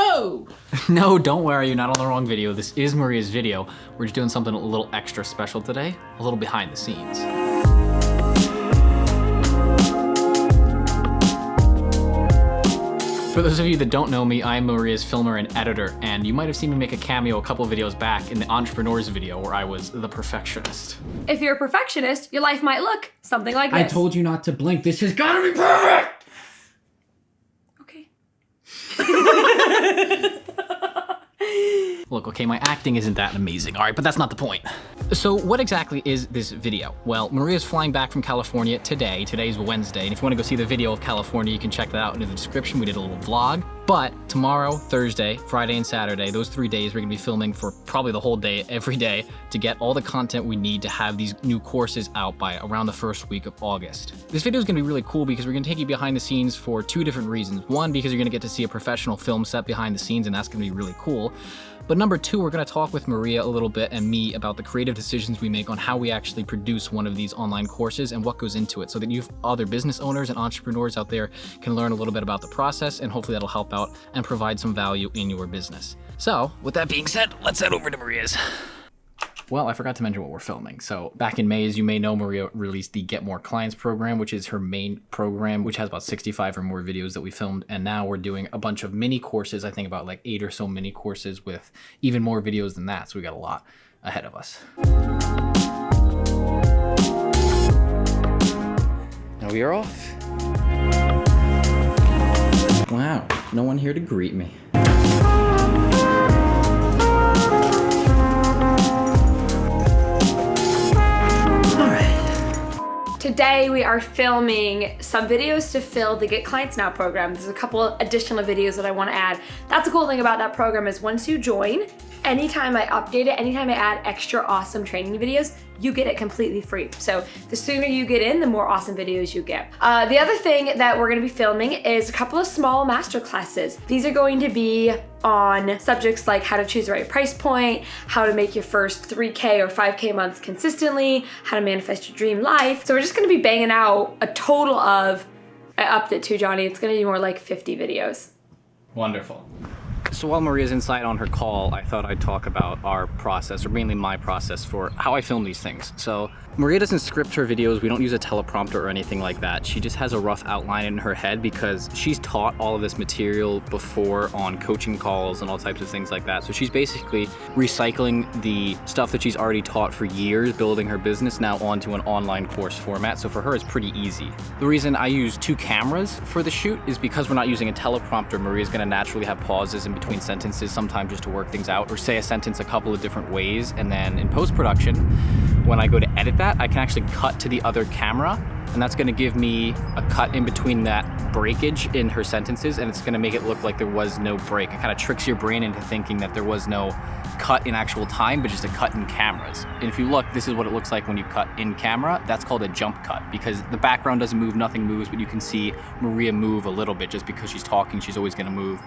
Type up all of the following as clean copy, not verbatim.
Oh! No, don't worry, you're not on the wrong video. This is Maria's video. We're just doing something a little extra special today, a little behind the scenes. For those of you that don't know me, I'm Maria's filmer and editor, and you might have seen me make a cameo a couple of videos back in the Entrepreneurs video where I was the perfectionist. If you're a perfectionist, your life might look something like this. I told you not to blink. This has got to be perfect! Okay. Look, okay, my acting isn't that amazing, all right, but that's not the point. So what exactly is this video? Well, Maria's flying back from California today. Today's Wednesday, and if you want to go see the video of California, you can check that out in the description. We did a little vlog. But tomorrow, Thursday, Friday, and Saturday, those 3 days, we're gonna be filming for probably the whole day, every day, to get all the content we need to have these new courses out by around the first week of August. This video is gonna be really cool because we're gonna take you behind the scenes for two different reasons. One, because you're gonna get to see a professional film set behind the scenes, and that's gonna be really cool. But number two, we're gonna talk with Maria a little bit and me about the creative decisions we make on how we actually produce one of these online courses and what goes into it, so that you other business owners and entrepreneurs out there can learn a little bit about the process, and hopefully that'll help out and provide some value in your business. So with that being said, let's head over to Maria's. Well, I forgot to mention what we're filming. So back in May, as you may know, Maria released the Get More Clients program, which is her main program, which has about 65 or more videos that we filmed. And now we're doing a bunch of mini courses, I think about like 8 or so mini courses with even more videos than that. So we got a lot ahead of us. Now we are off. Wow, no one here to greet me. Today we are filming some videos to fill the Get Clients Now program. There's a couple additional videos that I want to add. That's the cool thing about that program is once you join, anytime I update it, anytime I add extra awesome training videos, you get it completely free. So the sooner you get in, the more awesome videos you get. The other thing that we're gonna be filming is a couple of small master classes. These are going to be on subjects like how to choose the right price point, how to make your first 3K or 5K months consistently, how to manifest your dream life. So we're just gonna be banging out a total of, I upped it too, Johnny, it's gonna be more like 50 videos. Wonderful. So while Maria's inside on her call, I thought I'd talk about our process, or mainly my process for how I film these things. So Maria doesn't script her videos. We don't use a teleprompter or anything like that. She just has a rough outline in her head because she's taught all of this material before on coaching calls and all types of things like that. So she's basically recycling the stuff that she's already taught for years, building her business now onto an online course format. So for her, it's pretty easy. The reason I use 2 cameras for the shoot is because we're not using a teleprompter. Maria's gonna naturally have pauses in between sentences, sometimes just to work things out, or say a sentence a couple of different ways. And then in post-production, when I go to edit that, I can actually cut to the other camera, and that's gonna give me a cut in between that breakage in her sentences, and it's gonna make it look like there was no break. It kind of tricks your brain into thinking that there was no cut in actual time, but just a cut in cameras. And if you look, this is what it looks like when you cut in camera. That's called a jump cut, because the background doesn't move, nothing moves, but you can see Maria move a little bit. Just because she's talking, she's always gonna move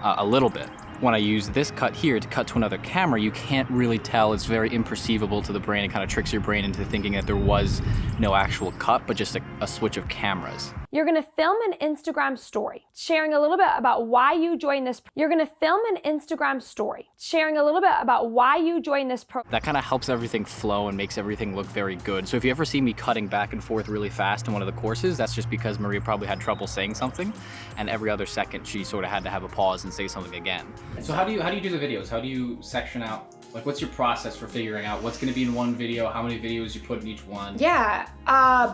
a little bit. When I use this cut here to cut to another camera, you can't really tell. It's very imperceivable to the brain. It kind of tricks your brain into thinking that there was no actual cut, but just a switch of cameras. You're gonna film an Instagram story, sharing a little bit about why you joined this. You're gonna film an Instagram story, sharing a little bit about why you joined this program. That kind of helps everything flow and makes everything look very good. So if you ever see me cutting back and forth really fast in one of the courses, that's just because Maria probably had trouble saying something, and every other second she sort of had to have a pause and say something again. So how do you do the videos? How do you section out? Like, what's your process for figuring out what's gonna be in one video, how many videos you put in each one? Yeah,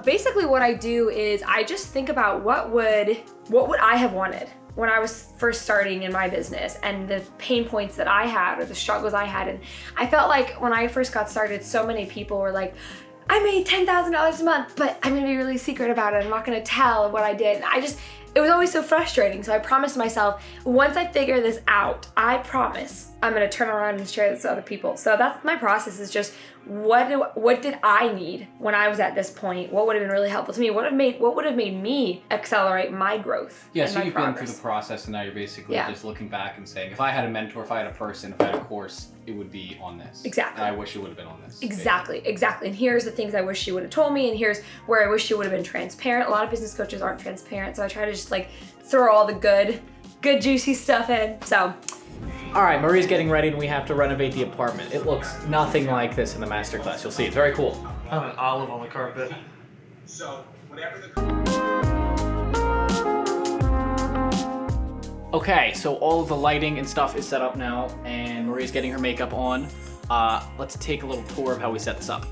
basically what I do is I just think about what would I have wanted when I was first starting in my business, and the pain points that I had or the struggles I had. And I felt like when I first got started, so many people were like, I made $10,000 a month, but I'm gonna be really secret about it. I'm not gonna tell what I did. And it was always so frustrating. So I promised myself, once I figure this out, I promise I'm gonna turn around and share this with other people. So that's my process, is just what did I need when I was at this point? What would have been really helpful to me? What would have made me accelerate my growth? Yeah, so you've been through the process, and now you're basically just looking back and saying, if I had a mentor, if I had a person, if I had a course, it would be on this. Exactly. And I wish it would have been on this. Exactly. And here's the things I wish she would have told me, and here's where I wish she would have been transparent. A lot of business coaches aren't transparent, so I try to just like throw all the good good juicy stuff in. So. All right, Maria's getting ready and we have to renovate the apartment. It looks nothing like this in the masterclass. You'll see, it's very cool. I have an olive on the carpet. So, whatever the... Okay, so all of the lighting and stuff is set up now, and Maria's getting her makeup on. Let's take a little tour of how we set this up.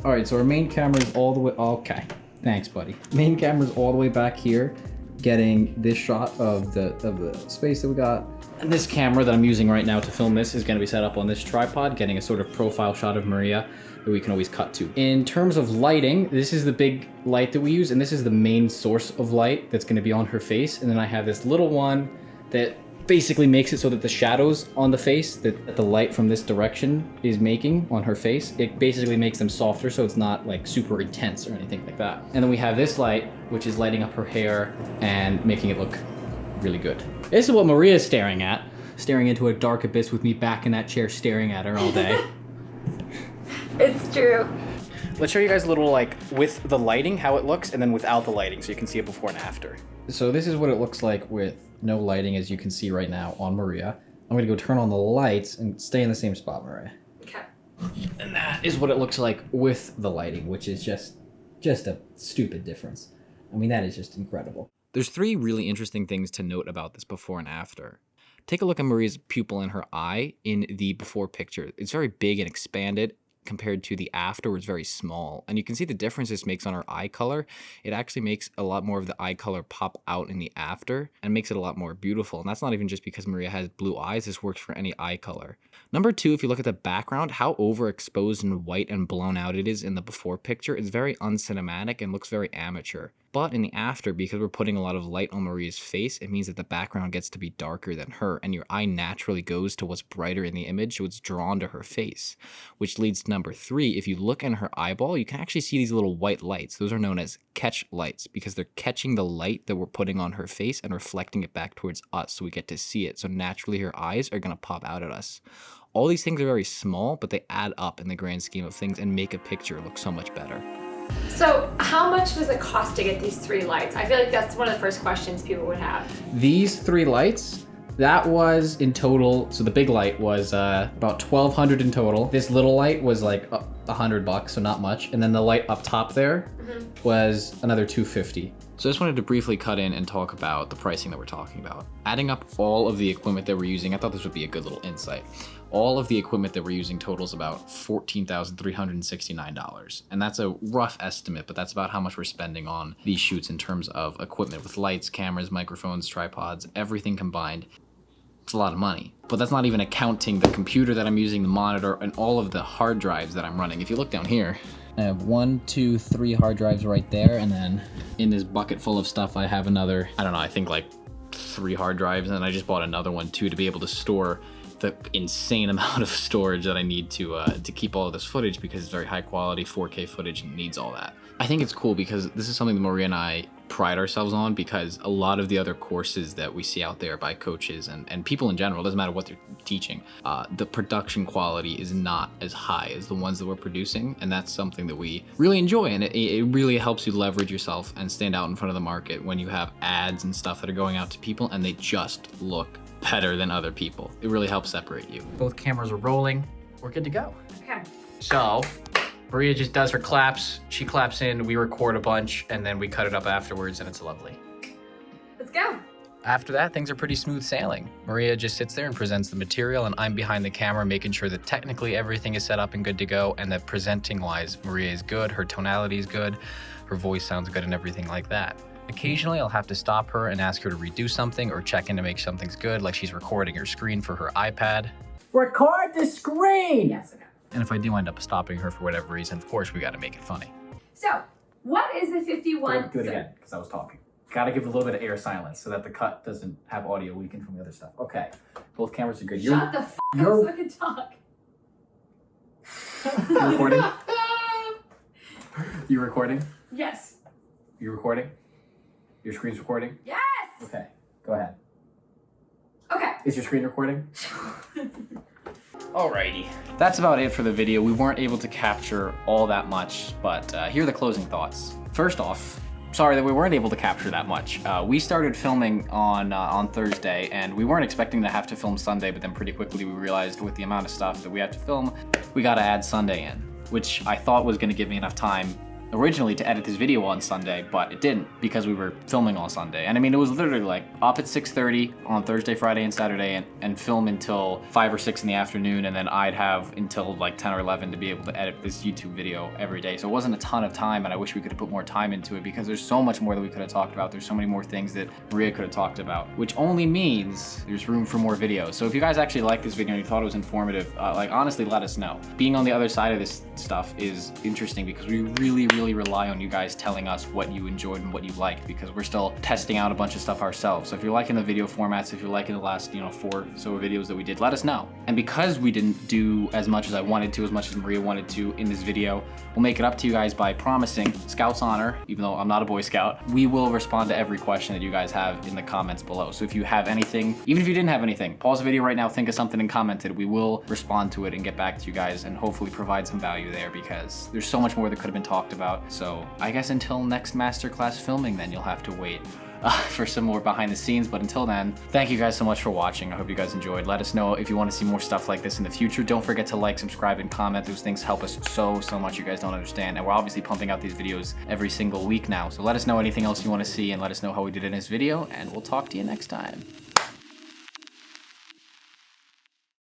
All right, so our main camera is all the way, okay. Thanks, buddy. Main camera's all the way back here, getting this shot of the space that we got. And this camera that I'm using right now to film this is gonna be set up on this tripod, getting a sort of profile shot of Maria that we can always cut to. In terms of lighting, this is the big light that we use, and this is the main source of light that's gonna be on her face. And then I have this little one that basically makes it so that the shadows on the face that the light from this direction is making on her face, it basically makes them softer so it's not like super intense or anything like that. And then we have this light, which is lighting up her hair and making it look really good. This is what Maria is staring at, staring into a dark abyss with me back in that chair staring at her all day. It's true. Let's show you guys a little like with the lighting, how it looks, and then without the lighting so you can see it before and after. So this is what it looks like with no lighting, as you can see right now on Maria. I'm gonna go turn on the lights and stay in the same spot, Maria. Okay. And that is what it looks like with the lighting, which is just a stupid difference. I mean, that is just incredible. There's three really interesting things to note about this before and after. Take a look at Maria's pupil in her eye in the before picture. It's very big and expanded compared to the after, where it's very small. And you can see the difference this makes on her eye color. It actually makes a lot more of the eye color pop out in the after and makes it a lot more beautiful. And that's not even just because Maria has blue eyes. This works for any eye color. Number two, if you look at the background, how overexposed and white and blown out it is in the before picture, it's very uncinematic and looks very amateur. But in the after, because we're putting a lot of light on Maria's face, it means that the background gets to be darker than her, and your eye naturally goes to what's brighter in the image, so it's drawn to her face. Which leads to number three, if you look in her eyeball, you can actually see these little white lights. Those are known as catch lights, because they're catching the light that we're putting on her face and reflecting it back towards us, so we get to see it. So naturally her eyes are gonna pop out at us. All these things are very small, but they add up in the grand scheme of things and make a picture look so much better. So how much does it cost to get these three lights? I feel like that's one of the first questions people would have. These three lights, that was in total, so the big light was about $1,200 in total. This little light was like $100, so not much. And then the light up top there was another $250. So I just wanted to briefly cut in and talk about the pricing that we're talking about. Adding up all of the equipment that we're using, I thought this would be a good little insight. All of the equipment that we're using totals about $14,369. And that's a rough estimate, but that's about how much we're spending on these shoots in terms of equipment with lights, cameras, microphones, tripods, everything combined. It's a lot of money, but that's not even accounting the computer that I'm using, the monitor, and all of the hard drives that I'm running. If you look down here, I have 1, 2, 3 hard drives right there, and then in this bucket full of stuff, I have another, I don't know, I think like 3 hard drives, and I just bought another one too to be able to store the insane amount of storage that I need to keep all of this footage, because it's very high quality 4K footage and needs all that. I think it's cool because this is something that Maria and I pride ourselves on, because a lot of the other courses that we see out there by coaches and people in general, doesn't matter what they're teaching, the production quality is not as high as the ones that we're producing, and that's something that we really enjoy, and it really helps you leverage yourself and stand out in front of the market when you have ads and stuff that are going out to people and they just look better than other people. It really helps separate you. Both cameras are rolling. We're good to go. Okay. So Maria just does her claps. She claps in, we record a bunch, and then we cut it up afterwards, and it's lovely. Let's go. After that, things are pretty smooth sailing. Maria just sits there and presents the material, and I'm behind the camera making sure that technically everything is set up and good to go, and that presenting-wise, Maria is good, her tonality is good, her voice sounds good, and everything like that. Occasionally, I'll have to stop her and ask her to redo something or check in to make something's good, like she's recording her screen for her iPad. Record the screen! Yes, okay. And if I do end up stopping her for whatever reason, of course, we gotta make it funny. So, what is the 51? Do it again, because I was talking. Gotta give a little bit of air silence so that the cut doesn't have audio leaking from the other stuff. Okay, both cameras are good. Shut the f*** up so I can talk. You recording? You recording? Yes. You recording? Your screen's recording? Yes! Okay, go ahead. Okay. Is your screen recording? Alrighty. That's about it for the video. We weren't able to capture all that much, but here are the closing thoughts. First off, sorry that we weren't able to capture that much. We started filming on Thursday, and we weren't expecting to have to film Sunday, but then pretty quickly we realized with the amount of stuff that we had to film, we gotta add Sunday in, which I thought was gonna give me enough time originally to edit this video on Sunday, but it didn't because we were filming on Sunday. And I mean, it was literally like up at 6:30 on Thursday, Friday, and Saturday and film until 5 or 6 in the afternoon, and then I'd have until like 10 or 11 to be able to edit this YouTube video every day. So it wasn't a ton of time, and I wish we could have put more time into it because there's so much more that we could have talked about. There's so many more things that Maria could have talked about, which only means there's room for more videos. So if you guys actually liked this video and you thought it was informative, like honestly, let us know. Being on the other side of this stuff is interesting because we really rely on you guys telling us what you enjoyed and what you liked, because we're still testing out a bunch of stuff ourselves. So if you're liking the video formats, if you're liking the last 4 or so videos that we did, let us know. And because we didn't do as much as I wanted to, as much as Maria wanted to in this video, we'll make it up to you guys by promising, Scout's honor, even though I'm not a Boy Scout, we will respond to every question that you guys have in the comments below. So if you have anything, even if you didn't have anything, pause the video right now, think of something and comment it. We will respond to it and get back to you guys and hopefully provide some value there, because there's so much more that could have been talked about. So I guess until next masterclass filming, then you'll have to wait for some more behind the scenes. But until then, thank you guys so much for watching. I hope you guys enjoyed. Let us know if you want to see more stuff like this in the future. Don't forget to like, subscribe, and comment. Those things help us so much. You guys don't understand. And we're obviously pumping out these videos every single week now. So let us know anything else you want to see, and let us know how we did in this video, and we'll talk to you next time.